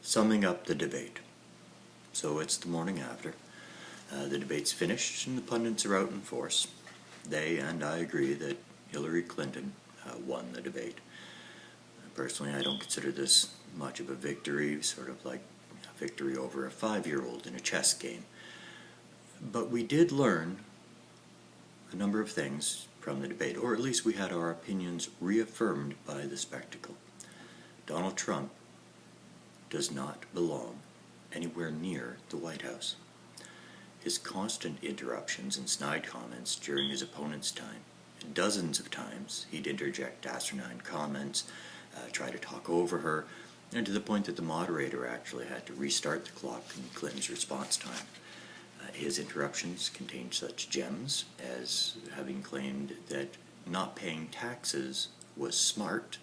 Summing up the debate. So it's the morning after. The debate's finished and the pundits are out in force. They and I agree that Hillary Clinton won the debate. Personally, I don't consider this much of a victory, sort of like a victory over a 5-year-old in a chess game. But we did learn a number of things from the debate, or at least we had our opinions reaffirmed by the spectacle. Donald Trump does not belong anywhere near the White House. His constant interruptions and snide comments during his opponent's time, dozens of times he'd interject asinine comments, try to talk over her, and to the point that the moderator actually had to restart the clock in Clinton's response time. His interruptions contained such gems as having claimed that not paying taxes was smart,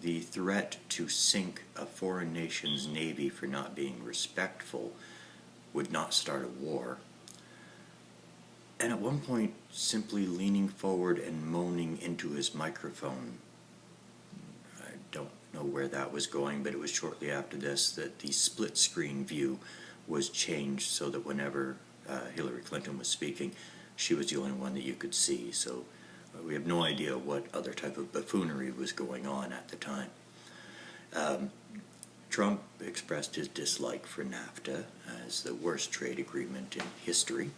the threat to sink a foreign nation's navy for not being respectful would not start a war, and at one point simply leaning forward and moaning into his microphone. I don't know where that was going, but it was shortly after this that the split-screen view was changed so that whenever Hillary Clinton was speaking, she was the only one that you could see. So we have no idea what other type of buffoonery was going on at the time. Trump expressed his dislike for NAFTA as the worst trade agreement in history,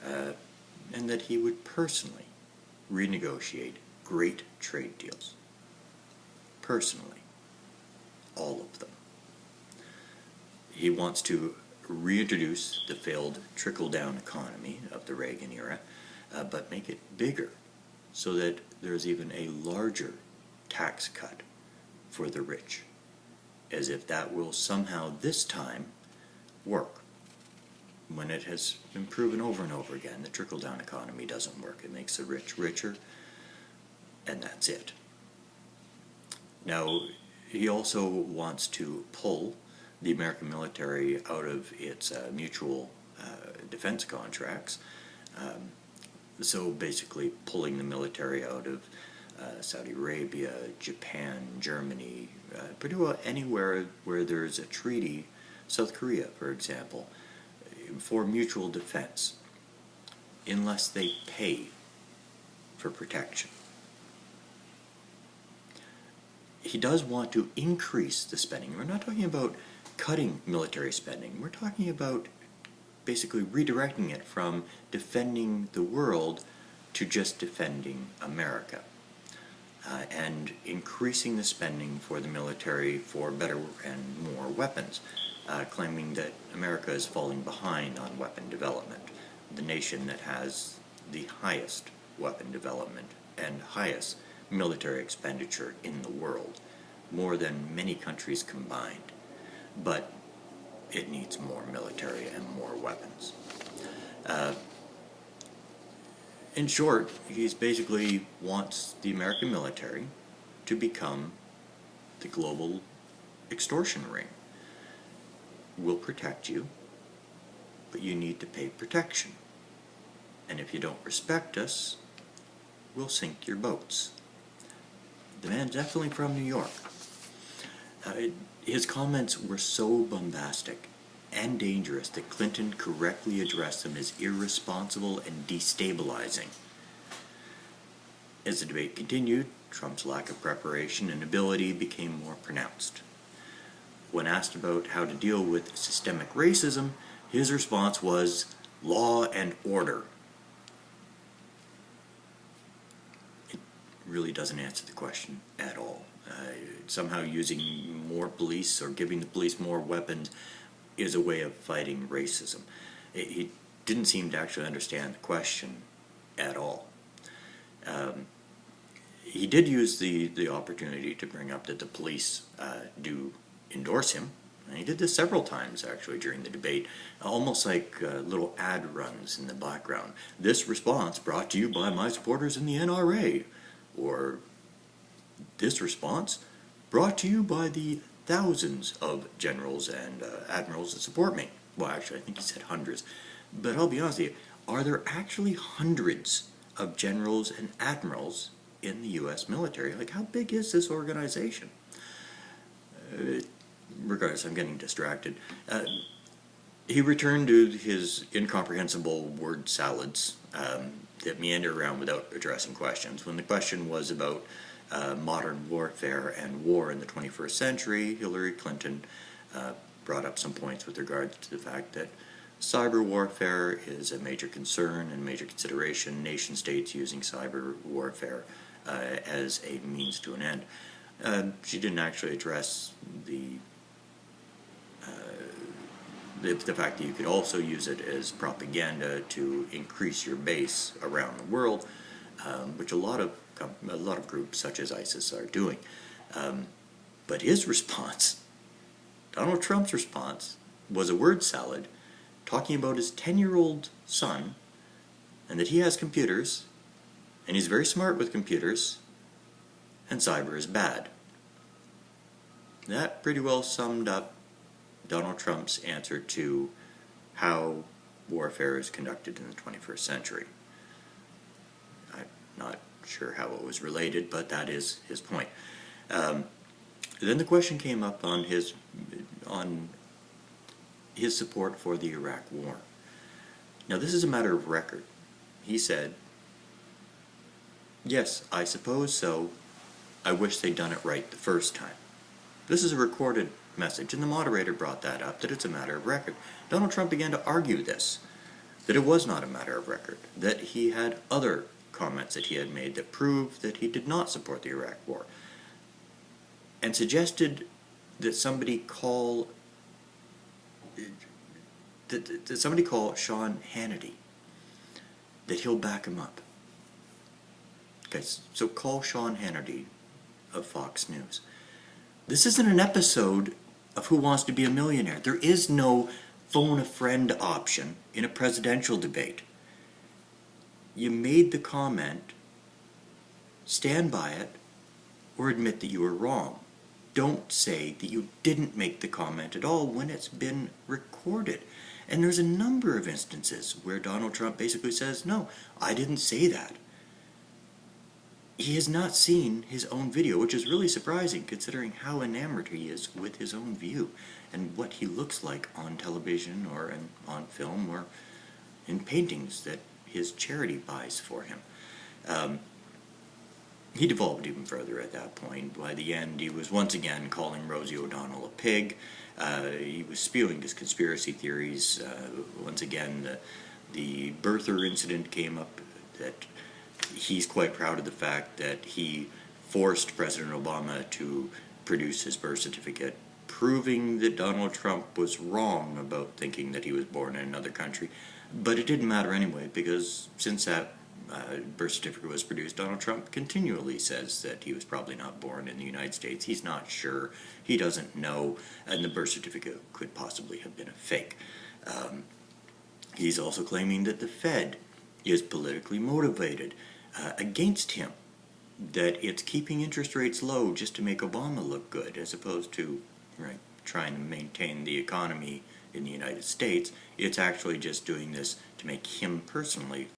and that he would personally renegotiate great trade deals. Personally. All of them. He wants to reintroduce the failed trickle-down economy of the Reagan era, but make it bigger so that there's even a larger tax cut for the rich, as if that will somehow this time work, when it has been proven over and over again the trickle-down economy doesn't work. It makes the rich richer, and that's it. Now, he also wants to pull the American military out of its mutual defense contracts, so basically pulling the military out of Saudi Arabia, Japan, Germany, pretty well anywhere where there's a treaty, South Korea, for example, for mutual defense, unless they pay for protection. He does want to increase the spending. We're not talking about cutting military spending. We're talking about basically redirecting it from defending the world to just defending America. And increasing the spending for the military for better and more weapons, claiming that America is falling behind on weapon development, the nation that has the highest weapon development and highest military expenditure in the world, more than many countries combined. But it needs more military and more weapons. In short, he basically wants the American military to become the global extortion ring. We'll protect you, but you need to pay protection. And if you don't respect us, we'll sink your boats. The man's definitely from New York. His comments were so bombastic and dangerous that Clinton correctly addressed them as irresponsible and destabilizing. As the debate continued, Trump's lack of preparation and ability became more pronounced. When asked about how to deal with systemic racism, his response was law and order. It really doesn't answer the question at all. Somehow using more police or giving the police more weapons is a way of fighting racism. He didn't seem to actually understand the question at all. He did use the opportunity to bring up that the police do endorse him. And he did this several times actually during the debate, almost like little ad runs in the background. This response brought to you by my supporters in the NRA, or this response brought to you by the thousands of generals and admirals that support me. Well, actually, I think he said hundreds. But I'll be honest with you, are there actually hundreds of generals and admirals in the U.S. military? Like, how big is this organization? regardless, I'm getting distracted. He returned to his incomprehensible word salads that meander around without addressing questions. When the question was about modern warfare and war in the 21st century, Hillary Clinton brought up some points with regards to the fact that cyber warfare is a major concern and major consideration, nation states using cyber warfare as a means to an end. She didn't actually address the fact that you could also use it as propaganda to increase your base around the world, which a lot of groups such as ISIS are doing. But his response, Donald Trump's response, was a word salad talking about his 10-year-old son and that he has computers and he's very smart with computers and cyber is bad. That pretty well summed up Donald Trump's answer to how warfare is conducted in the 21st century. I'm not sure how it was related, but that is his point. Then the question came up on his support for the Iraq War. Now this is a matter of record. He said, "Yes, I suppose so. I wish they'd done it right the first time." This is a recorded message, and the moderator brought that up, that it's a matter of record. Donald Trump began to argue this, that it was not a matter of record, that he had other comments that he had made that proved that he did not support the Iraq War, and suggested that somebody call Sean Hannity, that he'll back him up. Okay, so call Sean Hannity of Fox News. This isn't an episode of Who Wants to Be a Millionaire. There is no phone a friend option in a presidential debate. You made the comment, stand by it, or admit that you were wrong. Don't say that you didn't make the comment at all when it's been recorded. And there's a number of instances where Donald Trump basically says, "No, I didn't say that." He has not seen his own video, which is really surprising considering how enamored he is with his own view and what he looks like on television or on film or in paintings that his charity buys for him. He devolved even further at that point. By the end, he was once again calling Rosie O'Donnell a pig. He was spewing his conspiracy theories. Once again, the birther incident came up, that he's quite proud of the fact that he forced President Obama to produce his birth certificate, proving that Donald Trump was wrong about thinking that he was born in another country. But it didn't matter anyway, because since that birth certificate was produced, Donald Trump continually says that he was probably not born in the United States. He's not sure. He doesn't know, and the birth certificate could possibly have been a fake. He's also claiming that the Fed is politically motivated against him, that it's keeping interest rates low just to make Obama look good, as opposed to trying to maintain the economy in the United States. It's actually just doing this to make him personally